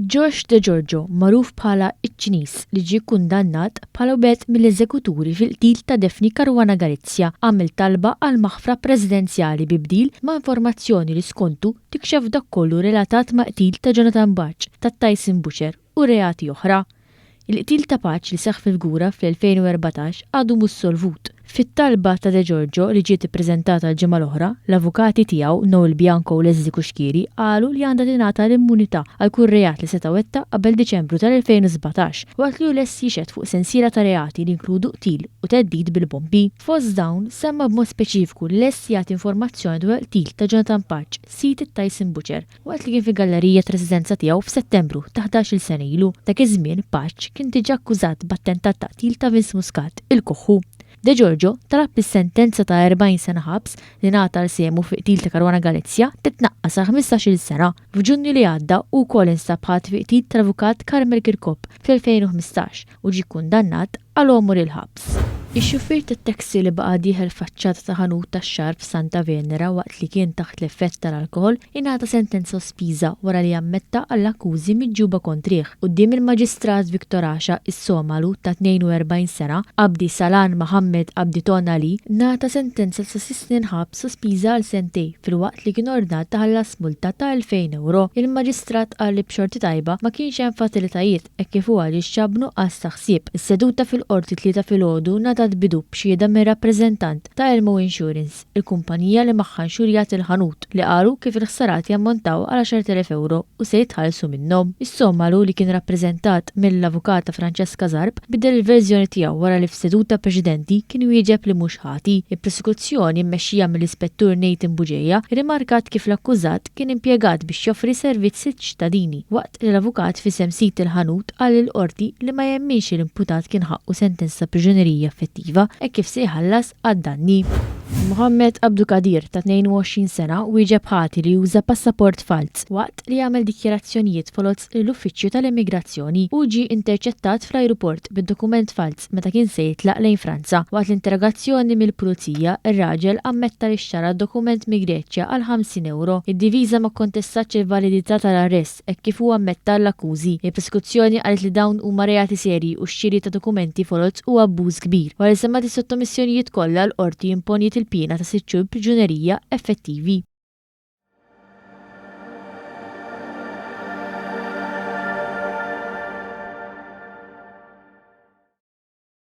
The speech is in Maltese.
George De Giorgio, magħruf bħala iċ-Ċiniż li ġie kundannat bħala wieħed mill-eżekuturi fil-qtil ta' Daphne Caruana Galizia, għamel talba għal maħfra preżidenzjali bi bdil ma' informazzjoni li skontu tikxef dak kollu relatat ma' qtil ta' Jonathan Bach, ta' Tyson Butcher u reati oħra. Il-qtil ta' Bach li seħħ fil-Gura fl-2014 għadu mhux solvut. Fit-talba ta' De Giorgio li ġiet ippreżentata l-ġimgħa l-oħra, l-avukati tiegħu Noel Bianco u Leslie Kuxkieri qalu li għandha tingħata l-immunità għal kull reat li seta' wettaq qabel Diċembru tal-2017 waqt li hu lest jixhed fuq sensiela ta' reati li inkludu qtil u theddid bil-bombi. Fost dawn semma b'mod speċifiku li lest jagħti informazzjoni dwar qtil ta' Jonathan Bach, sit Tyson Butcher, waqt li kien fil-gallerija tar-residenza tiegħu f'Settembru ta' 11-il sena ilu. Dak iż-żmien Bach kien diġà akkużat b'attentat ta' qtil ta' Vince Muscat, il-Koħħu. De Giorgio talab is-sentenza ta' 40 sena ħabs li ngħata l-semu fi qtil ta' Caruana Galizia titnaqqas sa' 15-il sena. F'Ġunju li għadda wkoll instab ħadd fi qtil tal-avukat Carmel Kirkhope fl-2015 u ġie kundannat għal għomur il-ħabs. Ix-xufier tat-taxi li baqa' dieħel faċċata ta' ħanut tax-xarf Santa Venera waqt li kien taħt l-effett tal-alkoħol ingħata sentenza sospiża wara li ammetta għall-akkużi miġġuba kontrih. Quddiem il-Maġistrat Victor Asha is-Somalu ta' 42 sena Abdi Salan Mohammed Abdi Tonali ngħata sentenza sa' 6 snin ħabs sospiża għal sentej filwaqt li kien ordnat taħallas multa ta' 2000 euro. Il-Maġistrat qal li b'xorti tajba ma kienx hemm faċilitajiet hekk kif huwa li x'xabnu qas taħsieb. Is-seduta fil-qorti tlieta filgħodu ngħatat bidu b'xieda mir rappreżentant ta' Elmo Insurance, il-kumpanija li magħha nxurjat il-ħanut li qalu kif il-ħsarat jammontaw għal 10,000 euro u se jitħallsu minnhom. Is-Somalu li kien rappreżentat mill-avukata Francesca Zarb bidel il-verżjoni tiegħu wara li f'seduta preċedenti kien wieġeb li mhux ħati. Il-prosekuzzjoni mmexxija mill-ispettur Nathan Buġeja rimarkat kif l-akkużat kien impjegat biex joffri servizzi ċittadini waqt li l-avukat fisem sit il-ħanut qal il-qorti li ma jemminx l-imputat kien ħaqqu sentenza priġunerija effettiva e kif se jħallas għad-danni. Mohammed Abdu Kadir ta' 22 sena wieġeb ħati li juża passaport fals waqt li jagħmel dikjarazzjonijiet folot l-Uffiċċju tal-Immigrazzjoni u ġie interċettat fl-ajruport bid-dokument fals meta kien se jitlaq lejn Franza. Waqt l-interrogazzjoni mill-Pulizija, ir-raġel ammetta li xtara dokument mi-Greċja għal 50 euro. Id-diviża ma kontestax il-validità tal-arrest hekk kif huwa ammetta l-akkużi. Il-prosekuzzjoni qalet li dawn huma reati serji u x-xiri ta' dokumenti folot u abbuż kbir. Wara li semmat is-sottomissjonijiet kollha l-qorti imponiet il-pjena ta' 6 xhur priġunerija effettivi.